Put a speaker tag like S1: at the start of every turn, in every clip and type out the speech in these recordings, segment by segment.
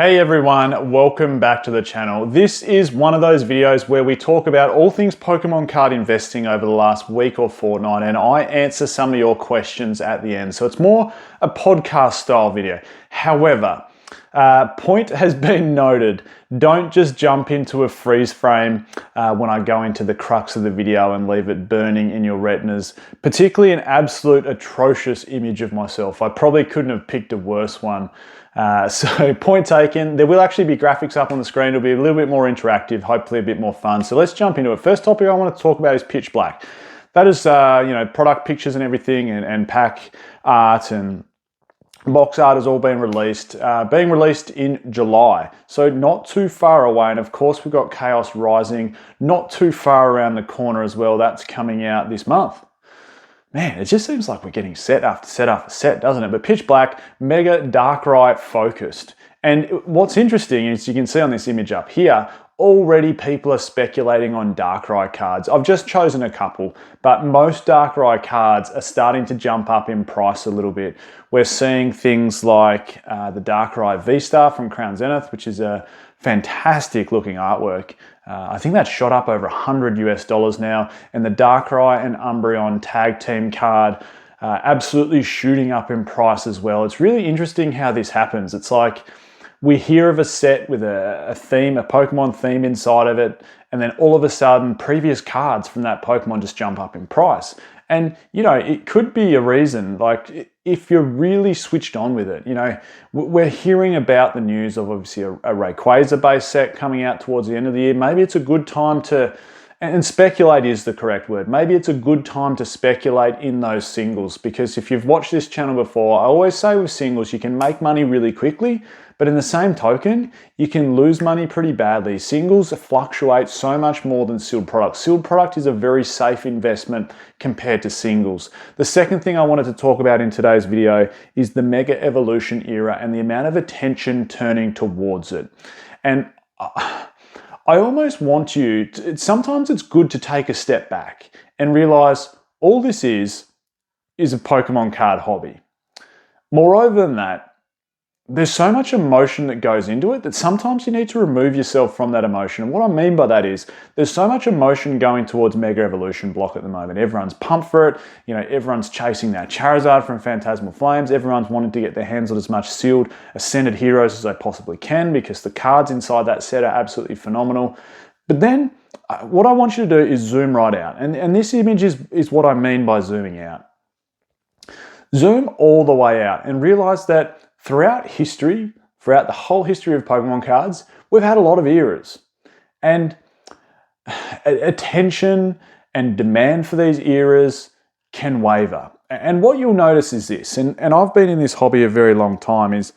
S1: Hey everyone, welcome back to the channel. This is one of those videos where we talk about all things Pokemon card investing over the last week or fortnight, and I answer some of your questions at the end. So it's more a podcast style video. However, point has been noted. Don't just jump into a freeze frame when I go into the crux of the video and leave it burning in your retinas, particularly an absolute atrocious image of myself. I probably couldn't have picked a worse one. So point taken. There will actually be graphics up on the screen. It'll be a little bit more interactive, hopefully a bit more fun. So let's jump into it. First topic I want to talk about is Pitch Black. That is, product pictures and everything, and pack art and box art has all been released, being released in July, so not too far away. And of course we've got Chaos Rising not too far around the corner as well. That's coming out this month. Man, it just seems like we're getting set after set after set, doesn't it? But Pitch Black, Mega Darkrai focused. And what's interesting is you can see on this image up here, already people are speculating on Darkrai cards. I've just chosen a couple, but most Darkrai cards are starting to jump up in price a little bit. We're seeing things like the Darkrai V-Star from Crown Zenith, which is a fantastic looking artwork. I think that's shot up over $100 now. And the Darkrai and Umbreon tag team card absolutely shooting up in price as well. It's really interesting how this happens. It's like we hear of a set with a theme, a Pokemon theme inside of it, and then all of a sudden previous cards from that Pokemon just jump up in price. And, you know, it could be a reason, like if you're really switched on with it, you know, we're hearing about the news of obviously a Rayquaza base set coming out towards the end of the year. Maybe it's a good time to, and speculate is the correct word, maybe it's a good time to speculate in those singles, because if you've watched this channel before, I always say with singles, you can make money really quickly, but in the same token, you can lose money pretty badly. Singles fluctuate so much more than sealed product. Sealed product is a very safe investment compared to singles. The second thing I wanted to talk about in today's video is the Mega Evolution era and the amount of attention turning towards it. And I almost want you to, sometimes it's good to take a step back and realize all this is a Pokemon card hobby. Moreover than that, there's so much emotion that goes into it that sometimes you need to remove yourself from that emotion. And what I mean by that is there's so much emotion going towards Mega Evolution block at the moment. Everyone's pumped for it. You know, everyone's chasing that Charizard from Phantasmal Flames. Everyone's wanting to get their hands on as much sealed Ascended Heroes as they possibly can because the cards inside that set are absolutely phenomenal. But then what I want you to do is zoom right out. And this image is what I mean by zooming out. Zoom all the way out and realize that throughout history, throughout the whole history of Pokemon cards, we've had a lot of eras. And attention and demand for these eras can waver. And what you'll notice is this, and I've been in this hobby a very long time, is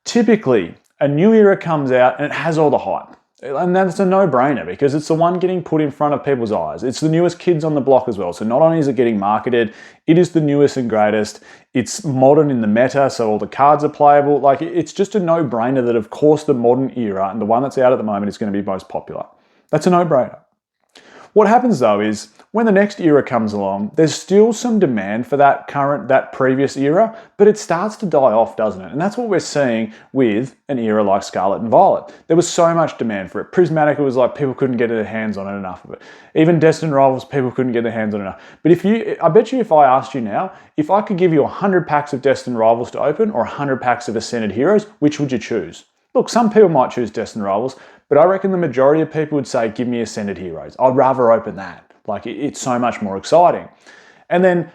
S1: typically a new era comes out and it has all the hype. And that's a no-brainer because it's the one getting put in front of people's eyes. It's the newest kids on the block as well. So not only is it getting marketed, it is the newest and greatest. It's modern in the meta, so all the cards are playable. Like, it's just a no-brainer that, of course, the modern era and the one that's out at the moment is going to be most popular. That's a no-brainer. What happens though is when the next era comes along, there's still some demand for that previous era, but it starts to die off, doesn't it? And that's what we're seeing with an era like Scarlet and Violet. There was so much demand for it. Prismatic, it was like people couldn't get their hands on it enough of it. Even Destined Rivals, people couldn't get their hands on enough. But I bet you if I asked you now, if I could give you 100 packs of Destined Rivals to open or 100 packs of Ascended Heroes, which would you choose? Look, some people might choose Destined Rivals, but I reckon the majority of people would say, give me Ascended Heroes. I'd rather open that. Like, it's so much more exciting. And then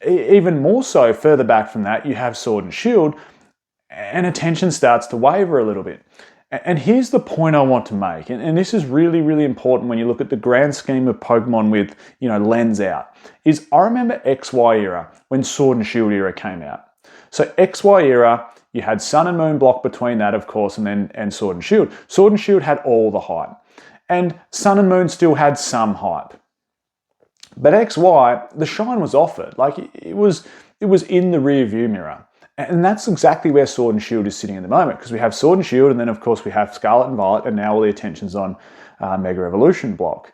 S1: even more so, further back from that, you have Sword and Shield, and attention starts to waver a little bit. And here's the point I want to make, and this is really, really important when you look at the grand scheme of Pokemon with, you know, lens out, is I remember XY era, when Sword and Shield era came out. So XY era, you had Sun and Moon block between that, of course, and Sword and Shield. Sword and Shield had all the hype. And Sun and Moon still had some hype. But XY, the shine was off it. Like, it was in the rear view mirror. And that's exactly where Sword and Shield is sitting at the moment, because we have Sword and Shield, and then of course we have Scarlet and Violet, and now all the attention's on Mega Evolution block.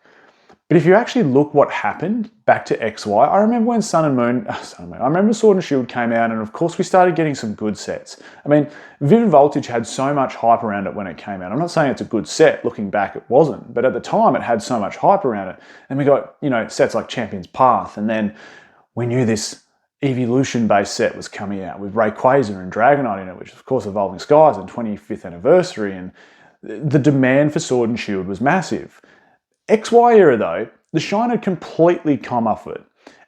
S1: But if you actually look what happened back to XY, I remember when Sun and Moon, I remember Sword and Shield came out, and of course we started getting some good sets. I mean, Vivid Voltage had so much hype around it when it came out. I'm not saying it's a good set, looking back it wasn't, but at the time it had so much hype around it. And we got, sets like Champion's Path, and then we knew this Evolution-based set was coming out with Rayquaza and Dragonite in it, which is of course Evolving Skies and 25th anniversary, and the demand for Sword and Shield was massive. XY era though, the shine had completely come off it,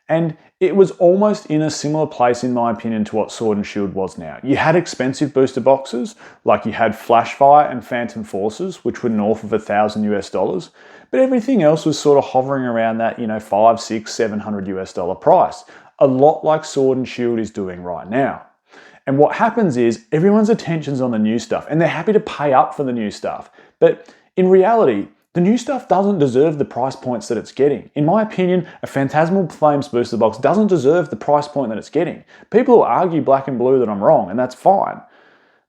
S1: and it was almost in a similar place in my opinion to what Sword and Shield was now. You had expensive booster boxes, like you had Flashfire and Phantom Forces, which were north of $1,000 US, but everything else was sort of hovering around that, $500, $600, $700 US price. A lot like Sword and Shield is doing right now. And what happens is everyone's attention's on the new stuff, and they're happy to pay up for the new stuff. But in reality, the new stuff doesn't deserve the price points that it's getting. In my opinion, a Phantasmal Flames booster box doesn't deserve the price point that it's getting. People will argue black and blue that I'm wrong, and that's fine.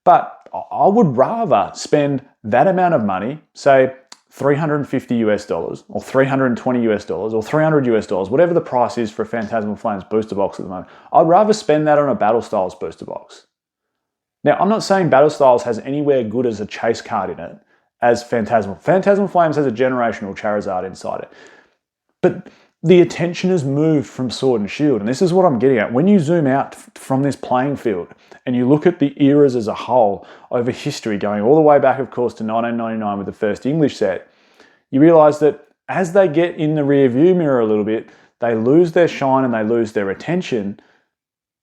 S1: But I would rather spend that amount of money, say $350 US, or $320 US, or $300 US, whatever the price is for a Phantasmal Flames booster box at the moment. I'd rather spend that on a Battle Styles booster box. Now, I'm not saying Battle Styles has anywhere good as a chase card in it as Phantasmal. Phantasmal Flames has a generational Charizard inside it. But the attention has moved from Sword and Shield, and this is what I'm getting at. When you zoom out from this playing field and you look at the eras as a whole over history, going all the way back, of course, to 1999 with the first English set, you realize that as they get in the rear view mirror a little bit, they lose their shine and they lose their attention.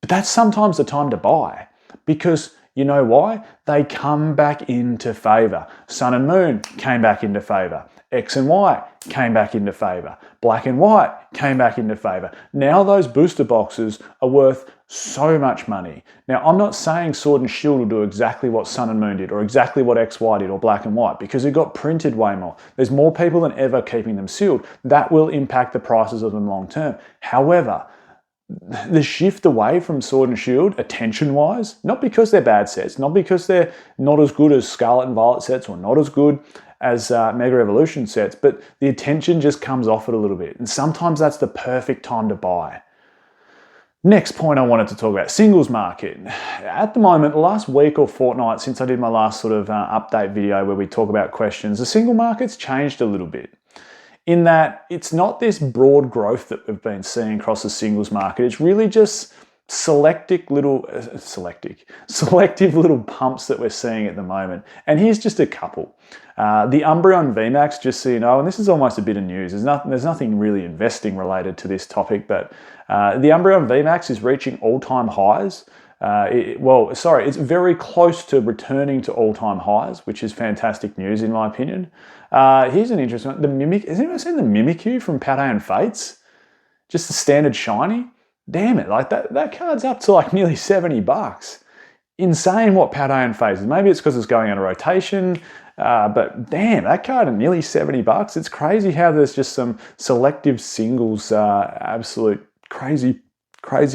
S1: But that's sometimes the time to buy, because you know why? They come back into favour. Sun and Moon came back into favour. X and Y came back into favour. Black and White came back into favour. Now those booster boxes are worth so much money. Now, I'm not saying Sword and Shield will do exactly what Sun and Moon did, or exactly what XY did, or Black and White, because it got printed way more. There's more people than ever keeping them sealed. That will impact the prices of them long term. However, the shift away from Sword and Shield, attention-wise, not because they're bad sets, not because they're not as good as Scarlet and Violet sets, or not as good as Mega Evolution sets, but the attention just comes off it a little bit. And sometimes that's the perfect time to buy. Next point I wanted to talk about, singles market. At the moment, the last week or fortnight since I did my last sort of update video where we talk about questions, the single market's changed a little bit, in that it's not this broad growth that we've been seeing across the singles market. It's really just selective little pumps that we're seeing at the moment. And here's just a couple. The Umbreon VMAX, just so you know, and this is almost a bit of news. There's nothing really investing related to this topic, but the Umbreon VMAX is reaching all-time highs. It's very close to returning to all-time highs, which is fantastic news in my opinion. Here's an interesting one. The Mimic, has anyone seen the Mimikyu from Padawan Fates? Just the standard shiny? Damn it, like that card's up to like nearly $70. Insane what Padawan Fates is. Maybe it's because it's going out of rotation, but damn, that card at nearly $70. It's crazy how there's just some selective singles, absolute crazy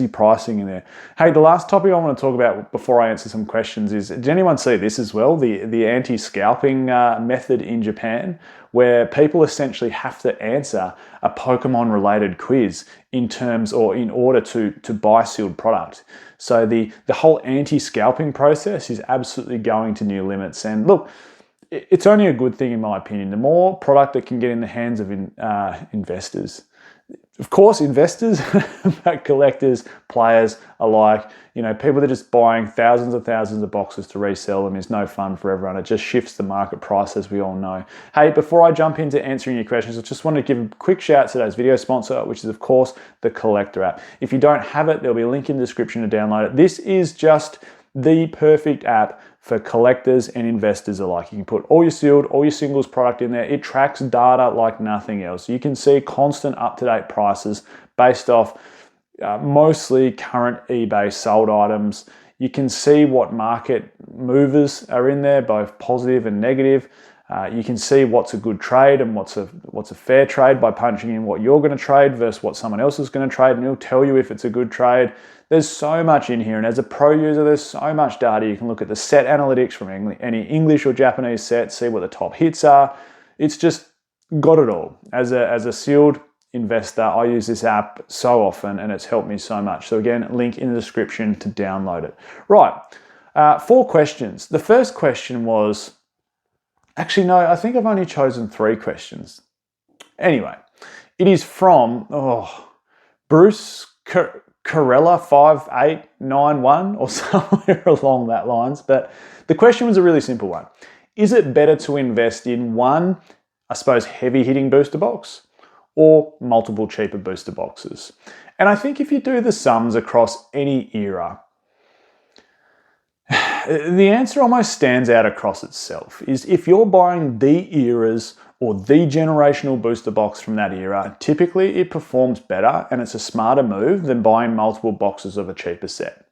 S1: pricing in there. Hey, the last topic I want to talk about before I answer some questions is, did anyone see this as well? The anti-scalping method in Japan, where people essentially have to answer a Pokemon related quiz in order to buy sealed product. So the whole anti-scalping process is absolutely going to new limits. And look, it's only a good thing in my opinion. The more product that can get in the hands of investors. Of course, investors, but collectors, players alike, people that are just buying thousands of boxes to resell them is no fun for everyone. It just shifts the market price, as we all know. Hey, before I jump into answering your questions, I just want to give a quick shout out to today's video sponsor, which is, of course, the Collector app. If you don't have it, there'll be a link in the description to download it. This is just the perfect app for collectors and investors alike. You can put all your sealed, all your singles product in there. It tracks data like nothing else. You can see constant up-to-date prices based off mostly current eBay sold items. You can see what market movers are in there, both positive and negative. You can see what's a good trade and what's a fair trade by punching in what you're going to trade versus what someone else is going to trade, and it'll tell you if it's a good trade. There's so much in here, and as a pro user, there's so much data. You can look at the set analytics from any English or Japanese set, see what the top hits are. It's just got it all. As a sealed investor, I use this app so often and it's helped me so much. So again, link in the description to download it. Right, 4 questions. The first question was, actually no, I think I've only chosen 3 questions. Anyway, it is from Bruce Corella 5891 or somewhere along that lines. But the question was a really simple one. Is it better to invest in one, I suppose, heavy hitting booster box or multiple cheaper booster boxes? And I think if you do the sums across any era, the answer almost stands out across itself. Is if you're buying the eras or the generational booster box from that era, typically it performs better and it's a smarter move than buying multiple boxes of a cheaper set.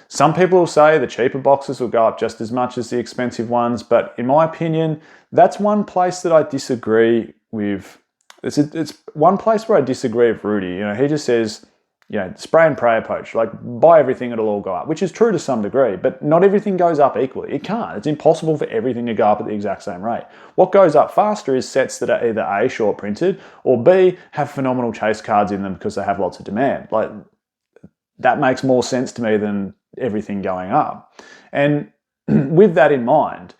S1: Some people will say the cheaper boxes will go up just as much as the expensive ones, but in my opinion, that's one place that I disagree with. It's one place where I disagree with Rudy. You know, he just says, you know, spray and pray approach, like buy everything, it'll all go up, which is true to some degree, but not everything goes up equally. It can't. It's impossible for everything to go up at the exact same rate. What goes up faster is sets that are either A, short printed, or B, have phenomenal chase cards in them because they have lots of demand. Like, that makes more sense to me than everything going up. And with that in mind,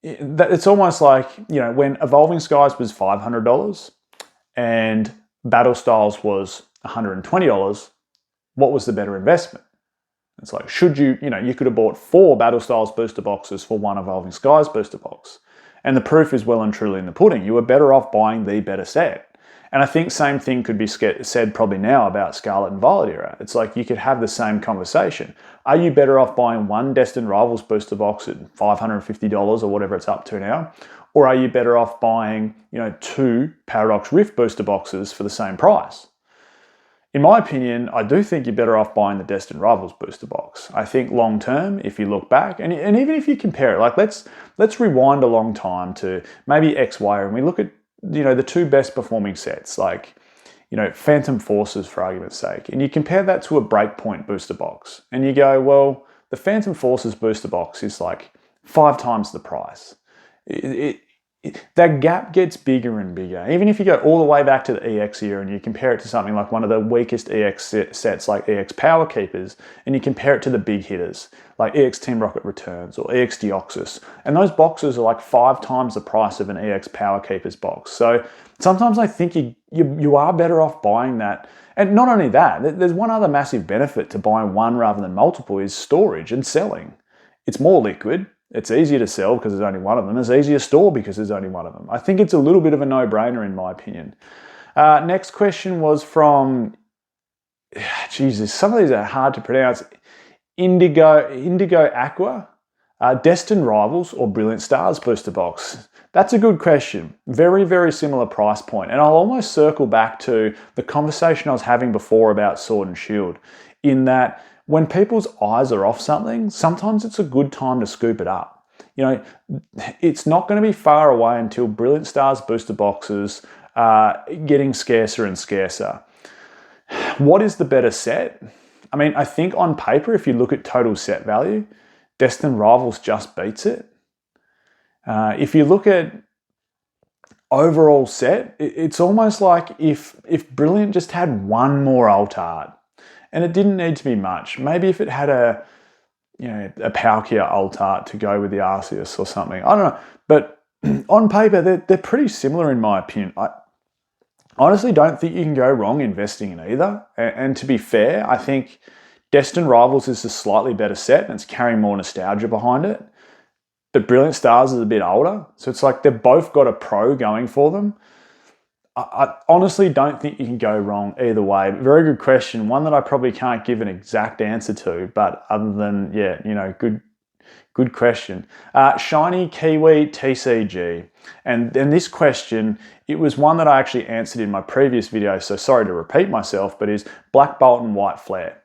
S1: it's almost like, you know, when Evolving Skies was $500 and Battle Styles was $120, what was the better investment? It's like, should you could have bought 4 Battle Styles booster boxes for 1 Evolving Skies booster box. And the proof is well and truly in the pudding. You were better off buying the better set. And I think same thing could be said probably now about Scarlet and Violet era. It's like you could have the same conversation. Are you better off buying 1 Destined Rivals booster box at $550 or whatever it's up to now? Or are you better off buying, 2 Paradox Rift booster boxes for the same price? In my opinion, I do think you're better off buying the Destined Rivals booster box. I think long term, if you look back, and even if you compare it, like let's rewind a long time to maybe XY, and we look at the 2 best performing sets, like Phantom Forces for argument's sake, and you compare that to a Breakpoint booster box, and you go, well, the Phantom Forces booster box is like 5 times the price. That gap gets bigger and bigger. Even if you go all the way back to the EX era and you compare it to something like one of the weakest EX sets like EX Power Keepers, and you compare it to the big hitters like EX Team Rocket Returns or EX Deoxys, and those boxes are like 5 times the price of an EX Power Keepers box. So sometimes I think you are better off buying that. And not only that, there's one other massive benefit to buying one rather than multiple is storage and selling. It's more liquid. It's easier to sell because there's only one of them. It's easier to store because there's only one of them. I think it's a little bit of a no-brainer in my opinion. Next question was from, Jesus, some of these are hard to pronounce. Indigo Aqua, Destined Rivals or Brilliant Stars booster box. That's a good question. Very, very similar price point. And I'll almost circle back to the conversation I was having before about Sword and Shield, in that when people's eyes are off something, sometimes it's a good time to scoop it up. It's not going to be far away until Brilliant Stars booster boxes are getting scarcer and scarcer. What is the better set? I mean, I think on paper, if you look at total set value, Destined Rivals just beats it. If you look at overall set, it's almost like if Brilliant just had one more alt art, and it didn't need to be much. Maybe if it had a Palkia alt art to go with the Arceus or something. I don't know. But on paper, they're pretty similar in my opinion. I honestly don't think you can go wrong investing in either. And to be fair, I think Destined Rivals is a slightly better set and it's carrying more nostalgia behind it. But Brilliant Stars is a bit older. So it's like they've both got a pro going for them. I honestly don't think you can go wrong either way. Very good question. One that I probably can't give an exact answer to, but other than, good question. Shiny Kiwi TCG. And this question, it was one that I actually answered in my previous video, so sorry to repeat myself, but is Black Bolt and White Flare.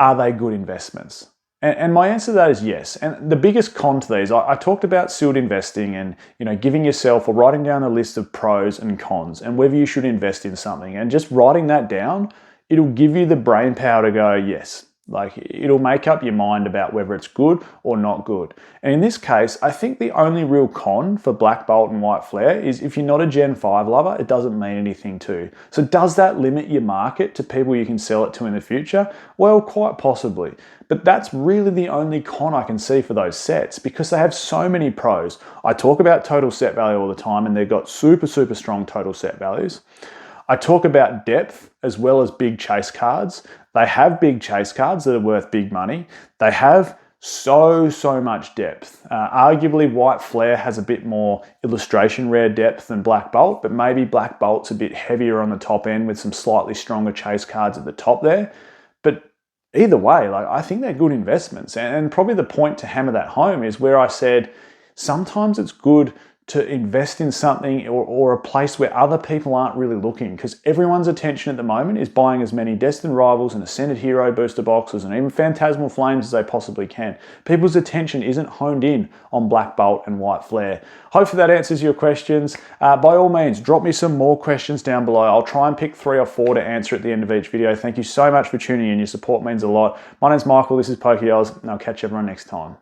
S1: Are they good investments? And my answer to that is yes. And the biggest con to these, I talked about sealed investing and giving yourself or writing down a list of pros and cons and whether you should invest in something. And just writing that down, it'll give you the brain power to go, yes, Like, it'll make up your mind about whether it's good or not good. And in this case, I think the only real con for black bolt and white flare is if you're not a Gen 5 lover, it doesn't mean anything to you. So does that limit your market to people you can sell it to in the future? Well, quite possibly. But that's really the only con I can see for those sets because they have so many pros. I talk about total set value all the time and they've got super, super strong total set values. I talk about depth as well as big chase cards. They have big chase cards that are worth big money. They have so much depth. Arguably, white flare has a bit more illustration rare depth than black bolt, but maybe black bolt's a bit heavier on the top end with some slightly stronger chase cards at the top there. But either way, like, I think they're good investments. And probably the point to hammer that home is where I said sometimes it's good to invest in something or a place where other people aren't really looking, because everyone's attention at the moment is buying as many Destined Rivals and Ascended Hero booster boxes and even Phantasmal Flames as they possibly can. People's attention isn't honed in on Black Bolt and White Flare. Hopefully that answers your questions. By all means, drop me some more questions down below. I'll try and pick 3 or 4 to answer at the end of each video. Thank you so much for tuning in. Your support means a lot. My name's Michael, this is PokeDells, and I'll catch everyone next time.